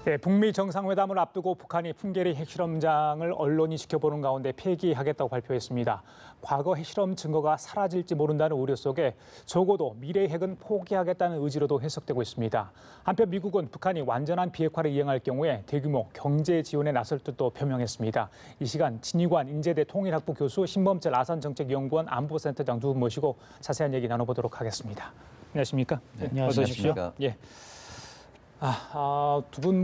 네, 북미 정상회담을 앞두고 북한이 풍계리 핵실험장을 언론이 지켜보는 가운데 폐기하겠다고 발표했습니다. 과거 핵실험 증거가 사라질지 모른다는 우려 속에 적어도 미래의 핵은 포기하겠다는 의지로도 해석되고 있습니다. 한편 미국은 북한이 완전한 비핵화를 이행할 경우에 대규모 경제 지원에 나설 뜻도 표명했습니다. 이 시간 진희관 인제대 통일학부 교수, 신범철 아산정책연구원 안보센터장 두 분 모시고 자세한 얘기 나눠보도록 하겠습니다. 안녕하십니까? 네, 어서 오십시오. 예. 두 분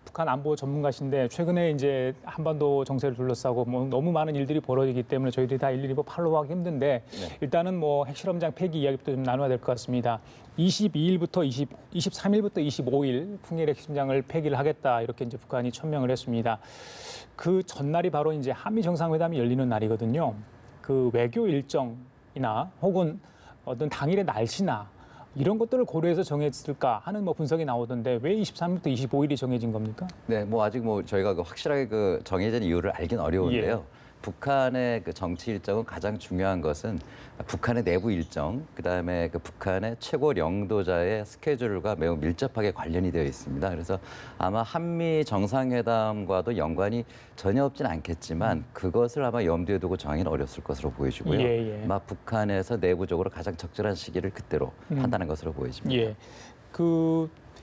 북한 안보 전문가신데 최근에 이제 한반도 정세를 둘러싸고 너무 많은 일들이 벌어지기 때문에 저희들이 다 일일이 팔로우하기 힘든데 일단은 핵실험장 폐기 이야기부터 좀 나눠야 될 것 같습니다. 23일부터 25일 풍계리 핵실험장을 폐기를 하겠다 이렇게 이제 북한이 천명을 했습니다. 그 전날이 바로 이제 한미 정상회담이 열리는 날이거든요. 그 외교 일정이나 혹은 어떤 당일의 날씨나 이런 것들을 고려해서 정했을까 하는 분석이 나오던데 왜 23일부터 25일이 정해진 겁니까? 네, 아직 저희가 확실하게 정해진 이유를 알긴 어려운데요. 북한의 정치 일정은 가장 중요한 것은 북한의 내부 일정, 그다음에 북한의 최고領導자의 스케줄과 매우 밀접하게 관련이 되어 있습니다. 그래서 아마 한미 정상회담과도 연관이 전혀 없진 않겠지만 그것을 아마 염두에 두고 정하기는 어렸을 것으로 보여지고요. 아마 북한에서 내부적으로 가장 적절한 시기를 그때로 판단한 것으로 보여집니다.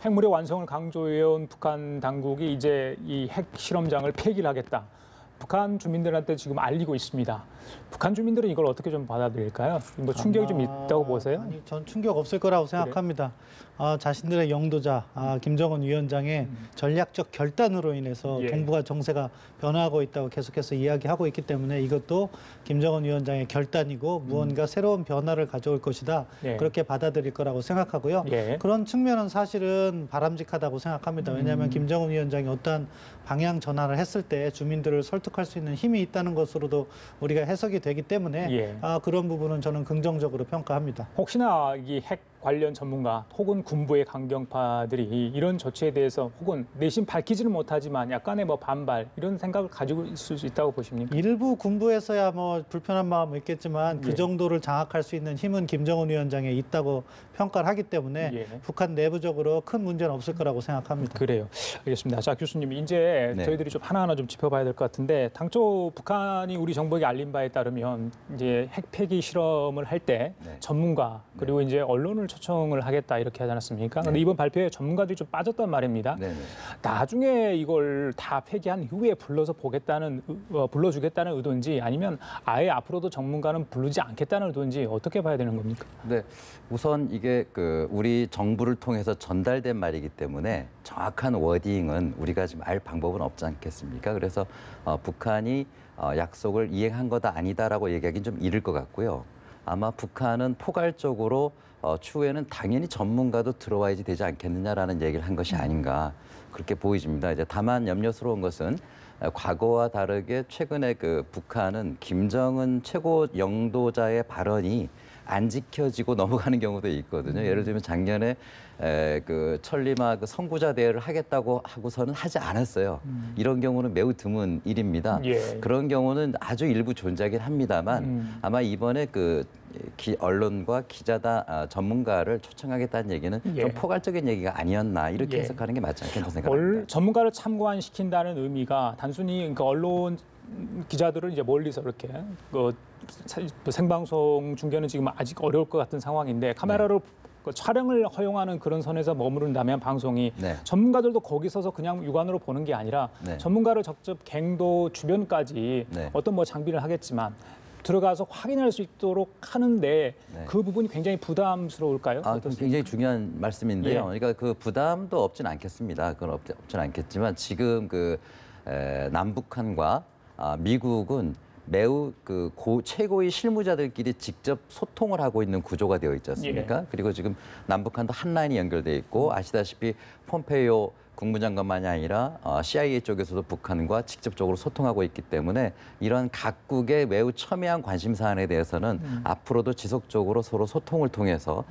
핵무력 완성을 강조해온 북한 당국이 이제 이 핵실험장을 폐기를 하겠다. 북한 주민들한테 지금 알리고 있습니다. 북한 주민들은 이걸 어떻게 좀 받아들일까요? 충격이 좀 있다고 보세요? 아니, 전 충격 없을 거라고 생각합니다. 자신들의 영도자 김정은 위원장의 전략적 결단으로 인해서 동북아 정세가 변화하고 있다고 계속해서 이야기하고 있기 때문에 이것도 김정은 위원장의 결단이고 무언가 새로운 변화를 가져올 것이다. 그렇게 받아들일 거라고 생각하고요. 그런 측면은 사실은 바람직하다고 생각합니다. 왜냐하면 김정은 위원장이 어떠한 방향 전환을 했을 때 주민들을 설득할 수 있는 힘이 있다는 것으로도 우리가 해석이 되기 때문에 그런 부분은 저는 긍정적으로 평가합니다. 혹시나 이 핵 관련 전문가 혹은 군부의 강경파들이 이런 조치에 대해서 혹은 내심 밝히지는 못하지만 약간의 반발 이런 생각을 가지고 있을 수 있다고 보십니까? 일부 군부에서야 불편한 마음은 있겠지만 그 정도를 장악할 수 있는 힘은 김정은 위원장에 있다고 평가를 하기 때문에 북한 내부적으로 큰 문제는 없을 거라고 생각합니다. 그래요. 알겠습니다. 자, 교수님, 이제 저희들이 좀 하나하나 좀 짚어봐야 될 것 같은데 당초 북한이 우리 정부에게 알린 바에 따르면 이제 핵 폐기 실험을 할 때 전문가 그리고 이제 언론을 초청을 하겠다 이렇게 하지 않았습니까? 그런데 이번 발표에 전문가들이 좀 빠졌단 말입니다. 나중에 이걸 다 폐기한 이후에 불러주겠다는 의도인지 아니면 아예 앞으로도 전문가는 부르지 않겠다는 의도인지 어떻게 봐야 되는 겁니까? 네, 우선 이게 우리 정부를 통해서 전달된 말이기 때문에 정확한 워딩은 우리가 지금 알 방법은 없지 않겠습니까? 그래서 북한이 약속을 이행한 거다 아니다라고 얘기하기는 좀 이를 것 같고요. 아마 북한은 포괄적으로 추후에는 당연히 전문가도 들어와야지 되지 않겠느냐라는 얘기를 한 것이 아닌가 그렇게 보여집니다. 이제 다만 염려스러운 것은 과거와 다르게 최근에 북한은 김정은 최고 영도자의 발언이 안 지켜지고 넘어가는 경우도 있거든요. 예를 들면 작년에 천리마 선구자 대회를 하겠다고 하고서는 하지 않았어요. 이런 경우는 매우 드문 일입니다. 그런 경우는 아주 일부 존재하긴 합니다만 아마 이번에 언론과 기자다 전문가를 초청하겠다는 얘기는 좀 포괄적인 얘기가 아니었나 이렇게 해석하는 게 맞지 않겠나 생각합니다. 전문가를 참관시킨다는 의미가 단순히 언론 기자들을 이제 멀리서 이렇게 생방송 중계는 지금 아직 어려울 것 같은 상황인데 카메라로 촬영을 허용하는 그런 선에서 머무른다면 방송이 전문가들도 거기 서서 그냥 육안으로 보는 게 아니라 전문가를 직접 갱도 주변까지 어떤 장비를 하겠지만 들어가서 확인할 수 있도록 하는데 그 부분이 굉장히 부담스러울까요? 굉장히 중요한 말씀인데요. 그러니까 그 부담도 없진 않겠습니다. 그건 없진 않겠지만 지금 남북한과 미국은 매우 최고의 실무자들끼리 직접 소통을 하고 있는 구조가 되어 있지 않습니까? 그리고 지금 남북한도 한 라인이 연결돼 있고 아시다시피 폼페이오 국무장관만이 아니라 CIA 쪽에서도 북한과 직접적으로 소통하고 있기 때문에 이런 각국의 매우 첨예한 관심 사안에 대해서는 앞으로도 지속적으로 서로 소통을 통해서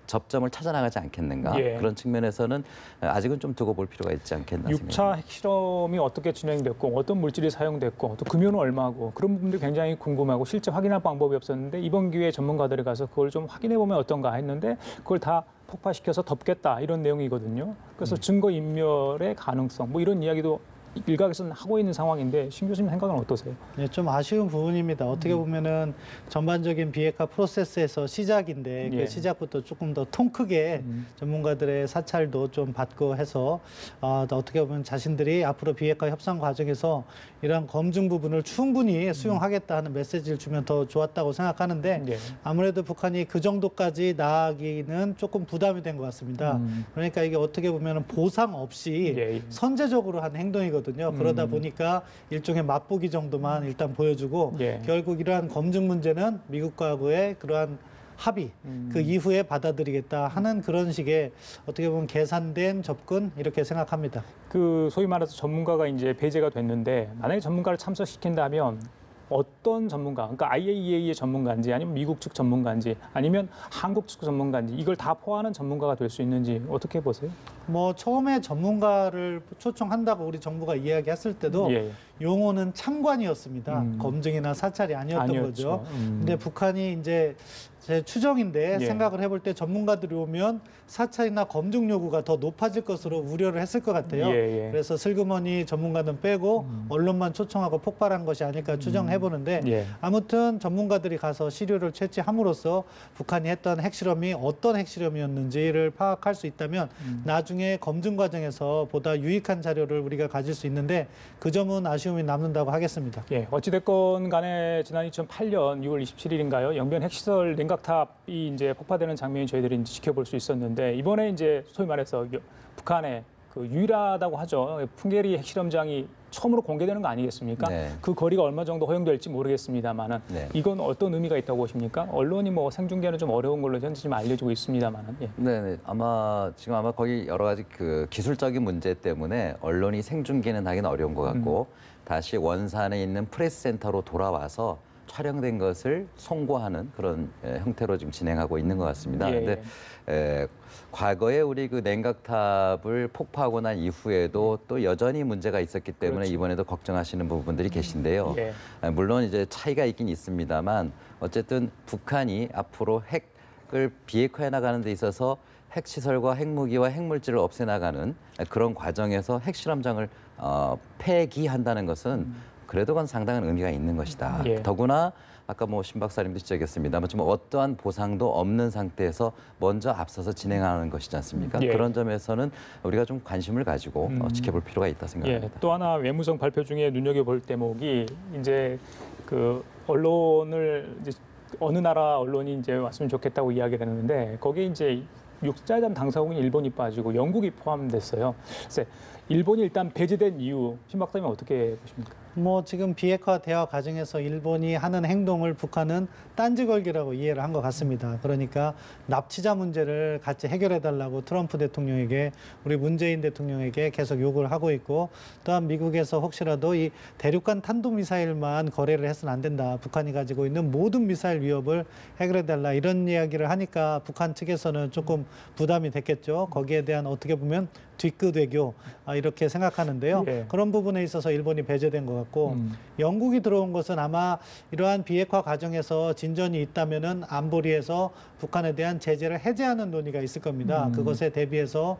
접점을 찾아나가지 않겠는가 그런 측면에서는 아직은 좀 두고 볼 필요가 있지 않겠나 생각합니다. 6차 핵실험이 어떻게 진행됐고 어떤 물질이 사용됐고 또 금연은 얼마고 그런 부분들이 굉장히 궁금하고 실제 확인할 방법이 없었는데 이번 기회에 전문가들이 가서 그걸 좀 확인해 보면 어떤가 했는데 그걸 다 폭파시켜서 덮겠다 이런 내용이거든요. 그래서 증거 인멸의 가능성 뭐 이런 이야기도 일각에서는 하고 있는 상황인데 신 교수님 생각은 어떠세요? 네, 좀 아쉬운 부분입니다. 어떻게 보면은 전반적인 비핵화 프로세스에서 시작인데 예. 그 시작부터 조금 더 통 크게 전문가들의 사찰도 좀 받고 해서 어떻게 보면 자신들이 앞으로 비핵화 협상 과정에서 이러한 검증 부분을 충분히 수용하겠다 하는 메시지를 주면 더 좋았다고 생각하는데 예. 아무래도 북한이 그 정도까지 나아가기는 조금 부담이 된 것 같습니다. 그러니까 이게 어떻게 보면 보상 없이 예. 선제적으로 한 행동이거든요. 그러다 보니까 일종의 맛보기 정도만 일단 보여주고 예. 결국 이러한 검증 문제는 미국과의 그러한 합의 그 이후에 받아들이겠다 하는 그런 식의 어떻게 보면 계산된 접근 이렇게 생각합니다. 그 소위 말해서 전문가가 이제 배제가 됐는데 만약에 전문가를 참석시킨다면 어떤 전문가, 그러니까 IAEA의 전문가인지 아니면 미국 측 전문가인지 아니면 한국 측 전문가인지 이걸 다 포함하는 전문가가 될 수 있는지 어떻게 보세요? 뭐 처음에 전문가를 초청한다고 우리 정부가 이야기했을 때도 예. 용어는 참관이었습니다. 검증이나 사찰이 아니었던 아니었죠. 거죠. 근데 북한이 이제 제 추정인데 예. 생각을 해볼 때 전문가들이 오면 사찰이나 검증 요구가 더 높아질 것으로 우려를 했을 것 같아요. 예. 그래서 슬그머니 전문가는 빼고 언론만 초청하고 폭발한 것이 아닐까 추정해 보는데 예. 아무튼 전문가들이 가서 시료를 채취함으로써 북한이 했던 핵실험이 어떤 핵실험이었는지를 파악할 수 있다면 나중에 검증 과정에서 보다 유익한 자료를 우리가 가질 수 있는데 그 점은 아쉬움이 남는다고 하겠습니다. 예, 어찌됐건 간에 지난 2008년 6월 27일인가요? 영변 핵시설 냉각탑이 이제 폭파되는 장면이 저희들이 이제 지켜볼 수 있었는데 이번에 이제 소위 말해서 북한의 그 유일하다고 하죠. 풍계리 핵실험장이 처음으로 공개되는 거 아니겠습니까? 네. 그 거리가 얼마 정도 허용될지 모르겠습니다만은 네. 이건 어떤 의미가 있다고 보십니까? 언론이 뭐 생중계는 좀 어려운 걸로 현재 지금 알려지고 있습니다만은. 예. 네, 지금 아마 거기 여러 가지 그 기술적인 문제 때문에 언론이 생중계는 하기는 어려운 것 같고 다시 원산에 있는 프레스 센터로 돌아와서 촬영된 것을 송고하는 그런 형태로 지금 진행하고 있는 것 같습니다. 예, 그런데 과거에 우리 그 냉각탑을 폭파하고 난 이후에도 또 여전히 문제가 있었기 때문에 그렇죠. 이번에도 걱정하시는 부분들이 계신데요. 예. 물론 이제 차이가 있긴 있습니다만 어쨌든 북한이 앞으로 핵을 비핵화해 나가는 데 있어서 핵시설과 핵무기와 핵물질을 없애나가는 그런 과정에서 핵실험장을 폐기한다는 것은 그래도 그건 상당한 의미가 있는 것이다. 예. 더구나 아까 뭐 신 박사님도 지적했습니다만 좀 어떠한 보상도 없는 상태에서 먼저 앞서서 진행하는 것이지 않습니까? 예. 그런 점에서는 우리가 좀 관심을 가지고 지켜볼 필요가 있다 생각합니다. 예, 또 하나 외무성 발표 중에 눈여겨볼 대목이 이제 그 언론을 이제 어느 나라 언론이 이제 왔으면 좋겠다고 이야기를 했는데 거기에 이제 육자회담 당사국인 일본이 빠지고 영국이 포함됐어요. 그래서 일본이 일단 배제된 이유, 신 박사님 어떻게 보십니까? 뭐 지금 비핵화 대화 과정에서 일본이 하는 행동을 북한은 딴지 걸기라고 이해를 한 것 같습니다. 그러니까 납치자 문제를 같이 해결해달라고 트럼프 대통령에게 우리 문재인 대통령에게 계속 요구를 하고 있고 또한 미국에서 혹시라도 이 대륙간 탄도미사일만 거래를 해서는 안 된다. 북한이 가지고 있는 모든 미사일 위협을 해결해달라 이런 이야기를 하니까 북한 측에서는 조금 부담이 됐겠죠. 거기에 대한 어떻게 보면 뒤끝 외교 이렇게 생각하는데요. 예. 그런 부분에 있어서 일본이 배제된 것 같고 영국이 들어온 것은 아마 이러한 비핵화 과정에서 진전이 있다면은 안보리에서 북한에 대한 제재를 해제하는 논의가 있을 겁니다. 그것에 대비해서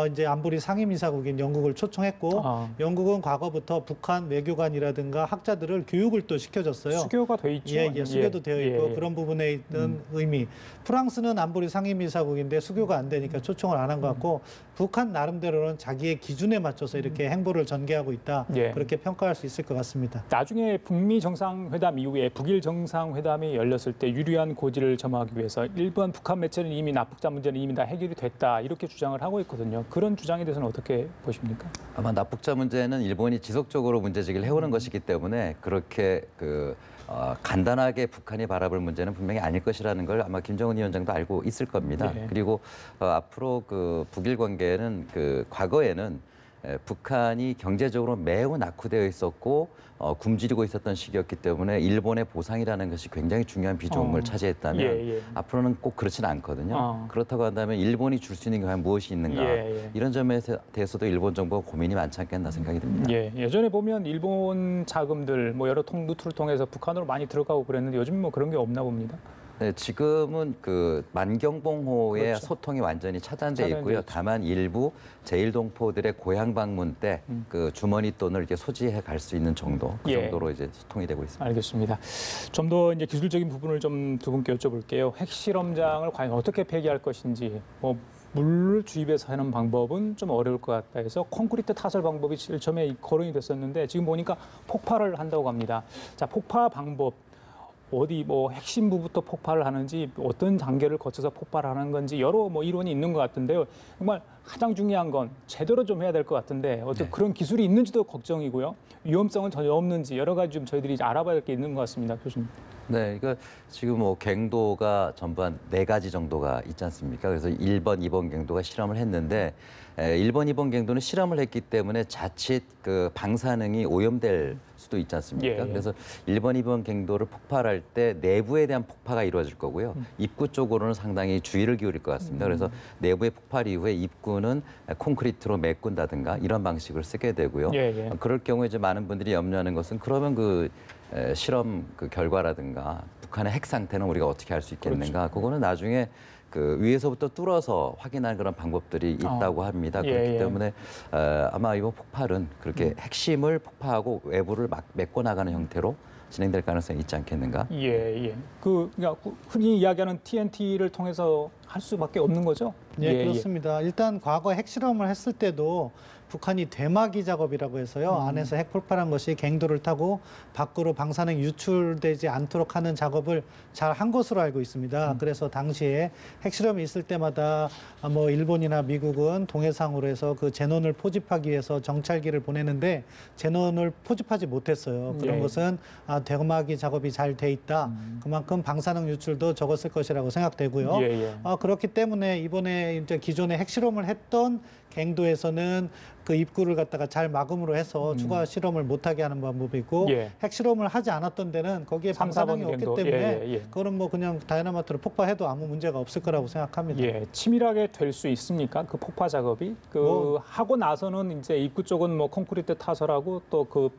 이제 안보리 상임이사국인 영국을 초청했고 영국은 과거부터 북한 외교관이라든가 학자들을 교육을 또 시켜줬어요. 수교가 돼 있죠. 예, 수교도 되어 있고 예. 그런 부분에 있는 의미. 프랑스는 안보리 상임이사국인데 수교가 안 되니까 초청을 안 한 것 같고 북한 나름대로는 자기의 기준에 맞춰서 이렇게 행보를 전개하고 있다. 예. 그렇게 평가할 수 있을 것 같습니다. 나중에 북미 정상회담 이후에 북일 정상회담이 열렸을 때 유리한 고지를 점하기 위해서 일본 북한 매체는 이미 납북자 문제는 이미 다 해결이 됐다 이렇게 주장을 하고 있거든요. 그런 주장에 대해서는 어떻게 보십니까? 아마 납북자 문제는 일본이 지속적으로 문제제기를 해오는 것이기 때문에 그렇게 간단하게 북한이 바라볼 문제는 분명히 아닐 것이라는 걸 아마 김정은 위원장도 알고 있을 겁니다. 네. 그리고 앞으로 그 북일 관계는 과거에는 북한이 경제적으로 매우 낙후되어 있었고 굶주리고 있었던 시기였기 때문에 일본의 보상이라는 것이 굉장히 중요한 비중을 차지했다면 예. 앞으로는 꼭 그렇지는 않거든요. 그렇다고 한다면 일본이 줄 수 있는 게 과연 무엇이 있는가 예. 이런 점에 대해서도 일본 정부가 고민이 많지 않겠나 생각이 듭니다. 예, 예전에 보면 일본 자금들 뭐 여러 루트를 통해서 북한으로 많이 들어가고 그랬는데 요즘 뭐 그런 게 없나 봅니다. 네, 지금은 그 만경봉호의 그렇죠. 소통이 완전히 차단돼 차단돼 있고요. 있죠. 다만 일부 제1동포들의 고향 방문 때 그 주머니 돈을 이렇게 소지해 갈 수 있는 정도, 그 예. 정도로 이제 소통이 되고 있습니다. 알겠습니다. 좀 더 이제 기술적인 부분을 좀 두 분께 여쭤볼게요. 핵실험장을 과연 어떻게 폐기할 것인지, 뭐 물을 주입해서 하는 방법은 좀 어려울 것 같다 해서 콘크리트 타설 방법이 제일 처음에 거론이 됐었는데 지금 보니까 폭발을 한다고 합니다. 자, 폭파 방법. 어디 뭐 핵심부부터 폭발을 하는지 어떤 단계를 거쳐서 폭발하는 건지 여러 뭐 이론이 있는 것 같은데요. 정말 가장 중요한 건 제대로 좀 해야 될 것 같은데 어떤 그런 기술이 있는지도 걱정이고요. 위험성은 전혀 없는지 여러 가지 좀 저희들이 알아봐야 될 게 있는 것 같습니다, 교수님. 네, 이거 지금 뭐 갱도가 전부 한 4가지 정도가 있지 않습니까? 그래서 1번, 2번 갱도가 실험을 했는데 1번, 2번 갱도는 실험을 했기 때문에 자칫 그 방사능이 오염될 수도 있지 않습니까? 예. 그래서 1번, 2번 갱도를 폭발할 때 내부에 대한 폭파가 이루어질 거고요. 입구 쪽으로는 상당히 주의를 기울일 것 같습니다. 그래서 내부의 폭발 이후에 입구는 콘크리트로 메꾼다든가 이런 방식을 쓰게 되고요. 예. 그럴 경우에 이제 많은 분들이 염려하는 것은 그러면 그 실험 그 결과라든가 북한의 핵 상태는 우리가 어떻게 할 수 있겠는가? 그거는 나중에 그 위에서부터 뚫어서 확인하는 그런 방법들이 있다고 합니다. 그렇기 때문에 아마 이번 폭발은 그렇게 핵심을 폭파하고 외부를 막 메꿔 나가는 형태로 진행될 가능성이 있지 않겠는가? 예. 그러니까 흔히 이야기하는 TNT를 통해서 할 수밖에 없는 거죠? 네, 그렇습니다. 일단 과거 핵실험을 했을 때도 북한이 대마기 작업이라고 해서요. 안에서 핵 폭발한 것이 갱도를 타고 밖으로 방사능 유출되지 않도록 하는 작업을 잘 한 것으로 알고 있습니다. 그래서 당시에 핵실험이 있을 때마다 뭐 일본이나 미국은 동해상으로 해서 그 제논을 포집하기 위해서 정찰기를 보내는데 제논을 포집하지 못했어요. 그런 것은 대마기 작업이 잘 돼 있다. 그만큼 방사능 유출도 적었을 것이라고 생각되고요. 그렇기 때문에 이번에 이제 기존에 핵실험을 했던 갱도에서는 그 입구를 갖다가 잘 막음으로 해서 추가 실험을 못하게 하는 방법이 있고 핵실험을 하지 않았던 데는 거기에 방사능이 없기 때문에 그거는 뭐 그냥 다이너마이트로 폭파해도 아무 문제가 없을 거라고 생각합니다. 치밀하게 될 수 있습니까? 그 폭파 작업이 하고 나서는 이제 입구 쪽은 뭐 콘크리트 타설하고 또 그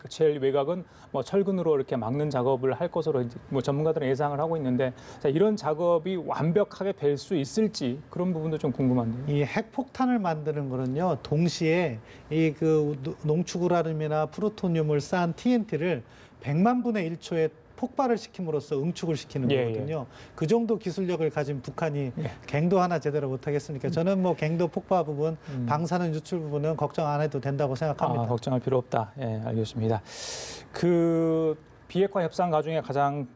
제일 외곽은 뭐 철근으로 이렇게 막는 작업을 할 것으로 이제 뭐 전문가들은 예상을 하고 있는데 자, 이런 작업이 완벽하게 될 수 있을지 그런 부분도 좀 궁금한데요. 이 핵폭탄을 만드는 거는요 동시에 이 그 농축우라늄이나 플루토늄을 쌓은 TNT를 100만 분의 1초에 폭발을 시킴으로써 응축을 시키는 거거든요. 그 정도 기술력을 가진 북한이 갱도 하나 제대로 못하겠습니까? 저는 뭐 갱도 폭파 부분, 방사능 유출 부분은 걱정 안 해도 된다고 생각합니다. 걱정할 필요 없다. 예, 알겠습니다. 그 비핵화 협상 과정에 가장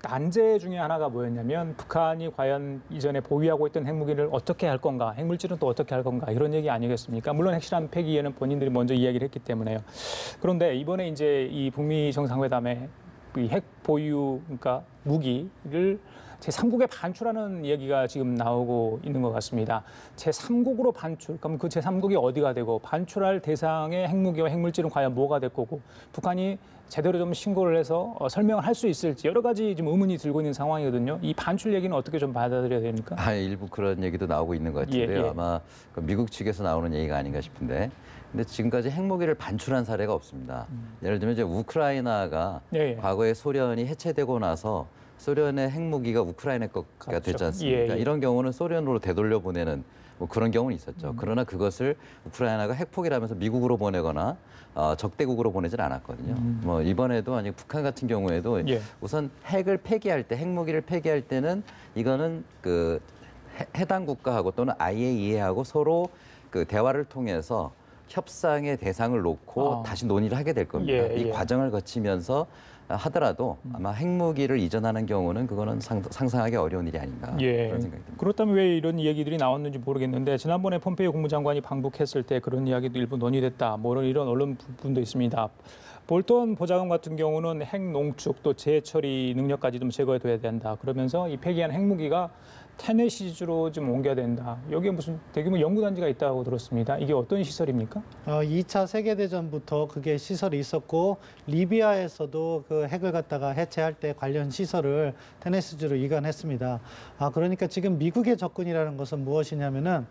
난제 중에 하나가 뭐였냐면 북한이 과연 이전에 보유하고 있던 핵무기를 어떻게 할 건가, 핵물질은 또 어떻게 할 건가 이런 얘기 아니겠습니까? 물론 핵실험 폐기에는 본인들이 먼저 이야기를 했기 때문에요. 그런데 이번에 이제 이 북미 정상회담에 이 핵 보유 그러니까 무기를 제3국에 반출하는 얘기가 지금 나오고 있는 것 같습니다. 제3국으로 반출, 그럼 그 제3국이 어디가 되고 반출할 대상의 핵무기와 핵물질은 과연 뭐가 될 거고 북한이 제대로 좀 신고를 해서 설명을 할 수 있을지 여러 가지 좀 의문이 들고 있는 상황이거든요. 이 반출 얘기는 어떻게 좀 받아들여야 됩니까? 일부 그런 얘기도 나오고 있는 것 같은데요. 아마 그 미국 측에서 나오는 얘기가 아닌가 싶은데 근데 지금까지 핵무기를 반출한 사례가 없습니다. 예를 들면 이제 우크라이나가 과거에 소련이 해체되고 나서 소련의 핵무기가 우크라이나 거가 되지 않습니까? 이런 경우는 소련으로 되돌려 보내는 뭐 그런 경우는 있었죠. 그러나 그것을 우크라이나가 핵폭이라면서 미국으로 보내거나 적대국으로 보내질 않았거든요. 뭐 이번에도 아니 북한 같은 경우에도 우선 핵을 폐기할 때 핵무기를 폐기할 때는 이거는 그 해당 국가하고 또는 IAEA하고 서로 그 대화를 통해서 협상의 대상을 놓고 다시 논의를 하게 될 겁니다. 이 과정을 거치면서 하더라도 아마 핵무기를 이전하는 경우는 그거는 상상하기 어려운 일이 아닌가 그런 생각이 듭니다. 그렇다면 왜 이런 얘기들이 나왔는지 모르겠는데 지난번에 폼페이오 국무장관이 방북했을 때 그런 이야기도 일부 논의됐다. 뭐 이런 언론 부분도 있습니다. 볼턴 보좌관 같은 경우는 핵 농축 또 재처리 능력까지 좀 제거해둬야 된다. 그러면서 이 폐기한 핵무기가 테네시주로 좀 옮겨야 된다. 여기에 무슨 대규모 연구단지가 있다고 들었습니다. 이게 어떤 시설입니까? 2차 세계대전부터 그게 시설이 있었고 리비아에서도 그 핵을 갖다가 해체할 때 관련 시설을 테네시주로 이관했습니다. 그러니까 지금 미국의 접근이라는 것은 무엇이냐면은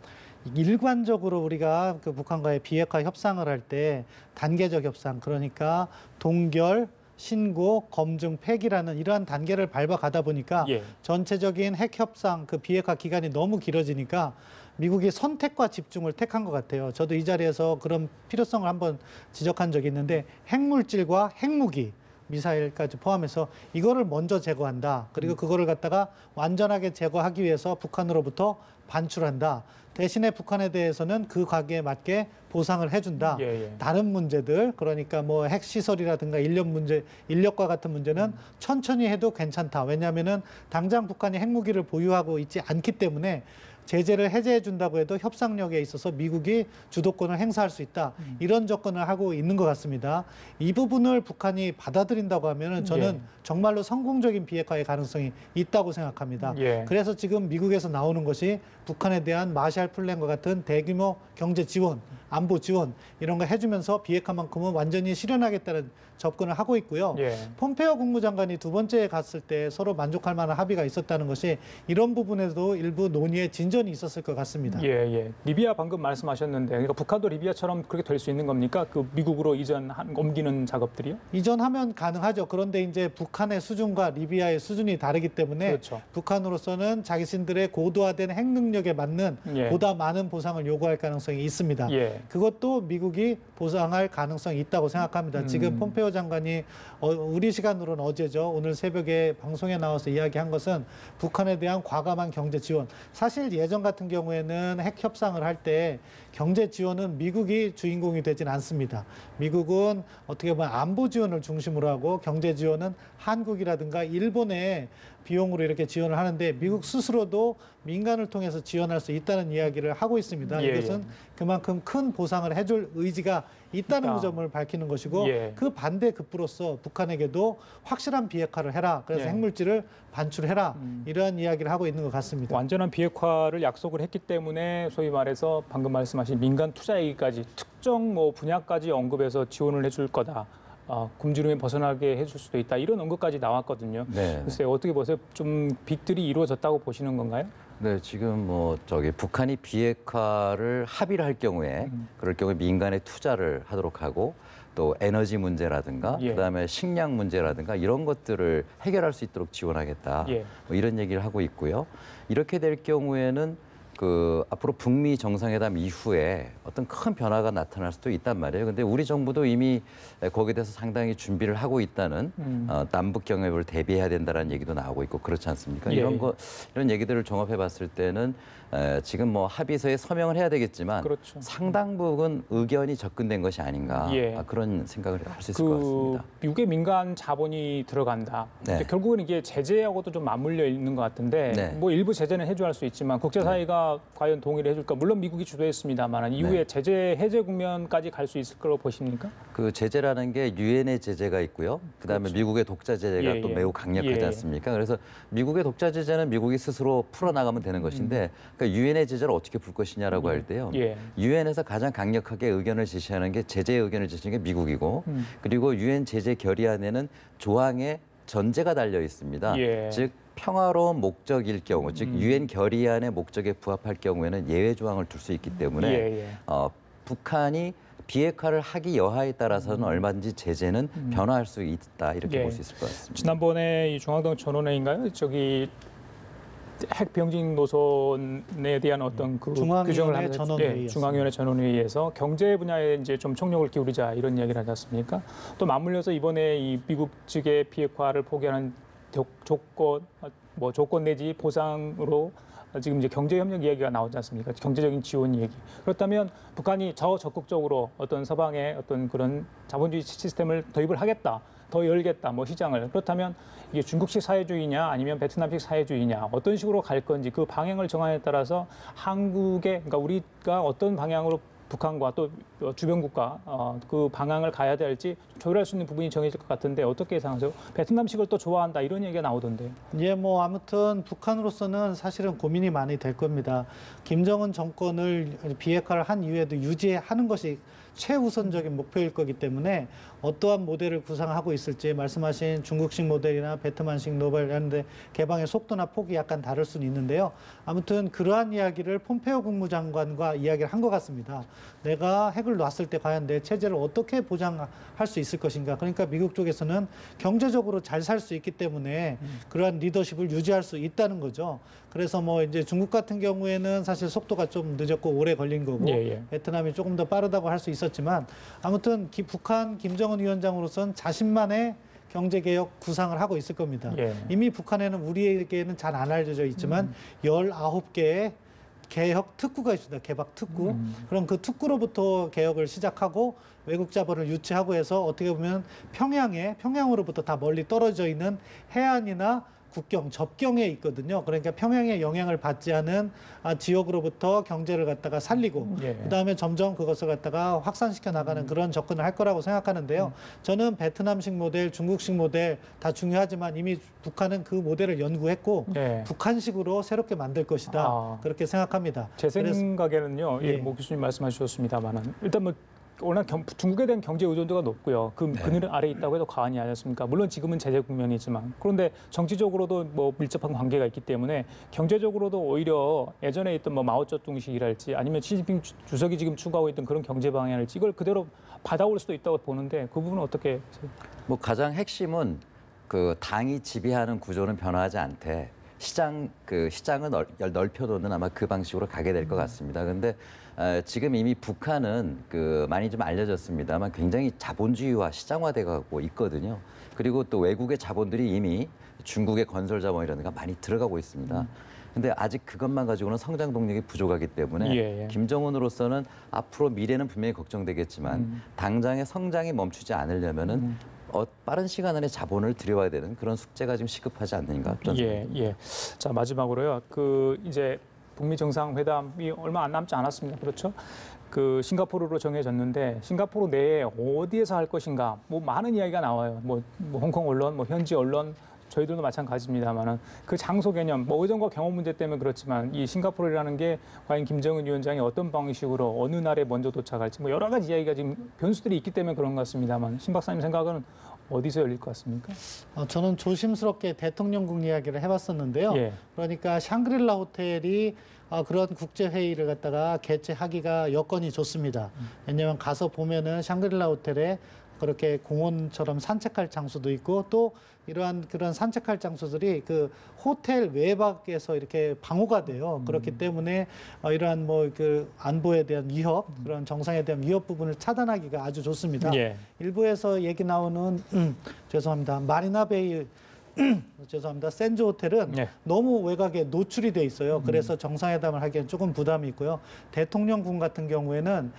일관적으로 우리가 그 북한과의 비핵화 협상을 할 때 단계적 협상, 그러니까 동결, 신고, 검증, 폐기라는 이러한 단계를 밟아가다 보니까 예. 전체적인 핵 협상 그 비핵화 기간이 너무 길어지니까 미국이 선택과 집중을 택한 것 같아요. 저도 이 자리에서 그런 필요성을 한번 지적한 적이 있는데 핵물질과 핵무기 미사일까지 포함해서 이거를 먼저 제거한다. 그리고 그거를 갖다가 완전하게 제거하기 위해서 북한으로부터 반출한다. 대신에 북한에 대해서는 그 가계에 맞게 보상을 해준다. 예, 예. 다른 문제들, 그러니까 뭐 핵시설이라든가 인력과 같은 문제는 천천히 해도 괜찮다. 왜냐하면은 당장 북한이 핵무기를 보유하고 있지 않기 때문에 제재를 해제해 준다고 해도 협상력에 있어서 미국이 주도권을 행사할 수 있다. 이런 접근을 하고 있는 것 같습니다. 이 부분을 북한이 받아들인다고 하면은 저는 예. 정말로 성공적인 비핵화의 가능성이 있다고 생각합니다. 예. 그래서 지금 미국에서 나오는 것이 북한에 대한 마샬 플랜과 같은 대규모 경제 지원, 안보 지원 이런 거 해주면서 비핵화만큼은 완전히 실현하겠다는 접근을 하고 있고요. 예. 폼페이오 국무장관이 두 번째 갔을 때 서로 만족할 만한 합의가 있었다는 것이 이런 부분에도 일부 논의의 진전이 있었을 것 같습니다. 예, 예. 리비아 방금 말씀하셨는데, 그러니까 북한도 리비아처럼 그렇게 될 수 있는 겁니까? 그 미국으로 옮기는 작업들이요? 이전하면 가능하죠. 그런데 이제 북한의 수준과 리비아의 수준이 다르기 때문에 그렇죠. 북한으로서는 자신들의 고도화된 핵 능력에 맞는 예. 보다 많은 보상을 요구할 가능성이 있습니다. 예. 그것도 미국이 보상할 가능성이 있다고 생각합니다. 지금 폼페이오 장관이 우리 시간으로는 어제죠. 오늘 새벽에 방송에 나와서 이야기한 것은 북한에 대한 과감한 경제 지원. 사실 예전 같은 경우에는 핵 협상을 할 때 경제 지원은 미국이 주인공이 되진 않습니다. 미국은 어떻게 보면 안보 지원을 중심으로 하고 경제 지원은 한국이라든가 일본의 비용으로 이렇게 지원을 하는데 미국 스스로도 민간을 통해서 지원할 수 있다는 이야기를 하고 있습니다. 예, 이것은 그만큼 큰 보상을 해줄 의지가 있다는 그 점을 밝히는 것이고 예. 그 반대 급부로서 북한에게도 확실한 비핵화를 해라. 그래서 예. 핵물질을 반출해라. 이러한 이야기를 하고 있는 것 같습니다. 완전한 비핵화를 약속을 했기 때문에 소위 말해서 방금 말씀하신 민간 투자 얘기까지 특정 뭐 분야까지 언급해서 지원을 해줄 거다. 굶주림에 벗어나게 해줄 수도 있다. 이런 언급까지 나왔거든요. 네. 글쎄 어떻게 보세요? 좀 빅들이 이루어졌다고 보시는 건가요? 네, 지금 북한이 비핵화를 합의를 할 경우에 그럴 경우에 민간의 투자를 하도록 하고 또 에너지 문제라든가 예. 그다음에 식량 문제라든가 이런 것들을 해결할 수 있도록 지원하겠다. 예. 뭐 이런 얘기를 하고 있고요. 이렇게 될 경우에는 앞으로 북미 정상회담 이후에 어떤 큰 변화가 나타날 수도 있단 말이에요. 근데 우리 정부도 이미 거기에 대해서 상당히 준비를 하고 있다는 남북 경협을 대비해야 된다는 얘기도 나오고 있고 그렇지 않습니까? 예. 이런 얘기들을 종합해 봤을 때는 지금 뭐 합의서에 서명을 해야 되겠지만 그렇죠. 상당 부분 의견이 접근된 것이 아닌가 예. 그런 생각을 할 수 있을 것 같습니다. 미국의 민간 자본이 들어간다. 네. 근데 결국은 이게 제재하고도 좀 맞물려 있는 것 같은데 네. 뭐 일부 제재는 해줘야 할 수 있지만 국제사회가 과연 동의를 해줄까? 물론 미국이 주도했습니다만 이후에 네. 제재 해제 국면까지 갈 수 있을 거라고 보십니까? 그 제재라는 게 유엔의 제재가 있고요. 그다음에 그렇죠. 미국의 독자 제재가 예, 또 예. 매우 강력하지 예. 않습니까? 그래서 미국의 독자 제재는 미국이 스스로 풀어나가면 되는 것인데 그러니까 유엔의 제재를 어떻게 풀 것이냐라고 할 때요. 예. 유엔에서 가장 강력하게 의견을 제시하는 게 제재 의견을 제시하는 게 미국이고 그리고 유엔 제재 결의안에는 조항에 전제가 달려 있습니다. 예. 즉 평화로운 목적일 경우, 즉 유엔 결의안의 목적에 부합할 경우에는 예외 조항을 둘 수 있기 때문에 예, 예. 북한이 비핵화를 하기 여하에 따라서는 얼마든지 제재는 변화할 수 있다 이렇게 예. 볼 수 있을 것 같습니다. 지난번에 이 중앙당 전원회인가요? 핵 병진 노선에 대한 어떤 그 중앙위원회 규정을 하면서 전원회의였습니다. 중앙위원회 전원회의에서 경제 분야에 이제 좀 총력을 기울이자 이런 이야기를 하지 않습니까? 또 맞물려서 이번에 이 미국 측의 비핵화를 포기하는 조건 내지 보상으로 지금 이제 경제협력 이야기가 나오지 않습니까? 경제적인 지원 얘기. 그렇다면 북한이 적극적으로 어떤 서방의 어떤 그런 자본주의 시스템을 도입을 하겠다. 더 열겠다, 뭐 시장을. 그렇다면 이게 중국식 사회주의냐 아니면 베트남식 사회주의냐 어떤 식으로 갈 건지 그 방향을 정하에 따라서 그러니까 우리가 어떤 방향으로 북한과 또 주변국가 그 방향을 가야 될지 조율할 수 있는 부분이 정해질 것 같은데 어떻게 예상하세요? 베트남식을 또 좋아한다 이런 얘기가 나오던데요. 예, 뭐 아무튼 북한으로서는 사실은 고민이 많이 될 겁니다. 김정은 정권을 비핵화를 한 이후에도 유지하는 것이 최우선적인 목표일 거기 때문에 어떠한 모델을 구상하고 있을지 말씀하신 중국식 모델이나 베트남식 모델 하는데 개방의 속도나 폭이 약간 다를 수는 있는데요. 아무튼 그러한 이야기를 폼페오 국무장관과 이야기를 한 것 같습니다. 내가 핵을 놨을 때 과연 내 체제를 어떻게 보장할 수 있을 것인가. 그러니까 미국 쪽에서는 경제적으로 잘 살 수 있기 때문에 그러한 리더십을 유지할 수 있다는 거죠. 그래서 뭐 이제 중국 같은 경우에는 사실 속도가 좀 늦었고 오래 걸린 거고 베트남이 조금 더 빠르다고 할 수 있었지만 아무튼 북한 김정은 위원장으로서는 자신만의 경제개혁 구상을 하고 있을 겁니다. 이미 북한에는 우리에게는 잘 안 알려져 있지만 19개의 개혁 특구가 있습니다. 개박 특구. 그럼 그 특구로부터 개혁을 시작하고 외국 자본을 유치하고 해서 어떻게 보면 평양으로부터 다 멀리 떨어져 있는 해안이나 국경, 접경에 있거든요. 그러니까 평양의 영향을 받지 않은 지역으로부터 경제를 갖다가 살리고 그다음에 점점 그것을 갖다가 확산시켜 나가는 그런 접근을 할 거라고 생각하는데요. 저는 베트남식 모델, 중국식 모델 다 중요하지만 이미 북한은 그 모델을 연구했고 북한식으로 새롭게 만들 것이다. 그렇게 생각합니다. 제 생각에는요. 뭐 교수님 말씀하셨습니다만은 일단 뭐 워낙 중국에 대한 경제 의존도가 높고요. 그늘 아래에 있다고 해도 과언이 아니었습니까? 물론 지금은 제재 국면이지만 그런데 정치적으로도 뭐 밀접한 관계가 있기 때문에 경제적으로도 오히려 예전에 있던 뭐 마오쩌둥식이랄지 아니면 시진핑 주석이 지금 추구하고 있던 그런 경제 방향을지 이걸 그대로 받아올 수도 있다고 보는데 그 부분은 어떻게? 뭐 가장 핵심은 그 당이 지배하는 구조는 변화하지 않되 시장을 넓혀놓는 아마 그 방식으로 가게 될 것 같습니다. 그런데 지금 이미 북한은 많이 좀 알려졌습니다만 굉장히 자본주의화, 시장화돼 가고 있거든요. 그리고 또 외국의 자본들이 이미 중국의 건설 자본이라든가 많이 들어가고 있습니다. 근데 아직 그것만 가지고는 성장 동력이 부족하기 때문에 김정은으로서는 앞으로 미래는 분명히 걱정되겠지만 당장의 성장이 멈추지 않으려면은 빠른 시간 안에 자본을 들여와야 되는 그런 숙제가 지금 시급하지 않는가? 자, 마지막으로요. 이제 북미 정상회담이 얼마 안 남지 않았습니다. 그렇죠? 싱가포르로 정해졌는데 싱가포르 내에 어디에서 할 것인가? 뭐 많은 이야기가 나와요. 뭐 홍콩 언론, 뭐 현지 언론, 저희들도 마찬가지입니다만은 그 장소 개념, 뭐 의전과 경험 문제 때문에 그렇지만 이 싱가포르라는 게 과연 김정은 위원장이 어떤 방식으로 어느 날에 먼저 도착할지 뭐 여러 가지 이야기가 지금 변수들이 있기 때문에 그런 것 같습니다만 신 박사님 생각은 어디서 열릴 것 같습니까? 저는 조심스럽게 대통령궁 이야기를 해봤었는데요. 그러니까 샹그릴라 호텔이 그런 국제회의를 갖다가 개최하기가 여건이 좋습니다. 왜냐하면 가서 보면은 샹그릴라 호텔에 그렇게 공원처럼 산책할 장소도 있고 또 이러한 그런 산책할 장소들이 그 호텔 외곽에서 이렇게 방호가 돼요. 그렇기 때문에 이러한 뭐 안보에 대한 위협, 그런 정상에 대한 위협 부분을 차단하기가 아주 좋습니다. 일부에서 얘기 나오는 죄송합니다. 마리나베이 죄송합니다. 센즈 호텔은 너무 외곽에 노출이 돼 있어요. 그래서 정상회담을 하기엔 조금 부담이 있고요. 대통령궁 같은 경우에는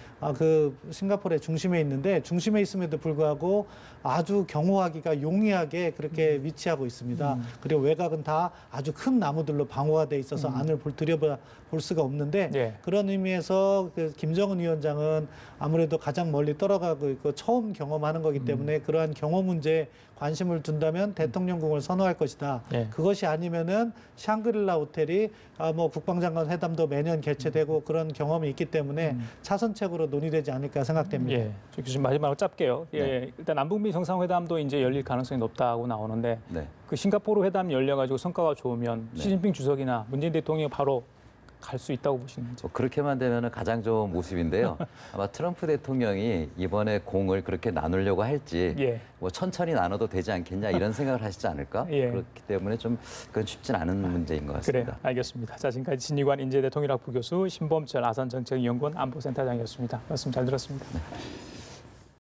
싱가포르의 중심에 있는데 중심에 있음에도 불구하고 아주 경호하기가 용이하게 그렇게 위치하고 있습니다. 그리고 외곽은 다 아주 큰 나무들로 방어가 돼 있어서 안을 들여볼 수가 없는데 그런 의미에서 김정은 위원장은 아무래도 가장 멀리 떨어가고 있고 처음 경험하는 거기 때문에 그러한 경호 문제에 관심을 둔다면 대통령궁을 선호할 것이다. 그것이 아니면은 샹그릴라 호텔이 뭐 국방장관 회담도 매년 개최되고 그런 경험이 있기 때문에 차선책으로 논의되지 않을까 생각됩니다. 교수님 마지막으로 짧게요. 일단 남북미 정상회담도 이제 열릴 가능성이 높다고 나오는데 그 싱가포르 회담 열려가지고 성과가 좋으면 시진핑 주석이나 문재인 대통령이 바로 갈 수 있다고 보시는지. 그렇게만 되면 가장 좋은 모습인데요. 아마 트럼프 대통령이 이번에 공을 그렇게 나누려고 할지 뭐 천천히 나눠도 되지 않겠냐 이런 생각을 하시지 않을까? 그렇기 때문에 좀 그건 쉽진 않은 문제인 것 같습니다. 그래, 알겠습니다. 자, 지금까지 진이관 인제대 통일학부 교수 신범철 아산정책연구원 안보센터장이었습니다. 말씀 잘 들었습니다.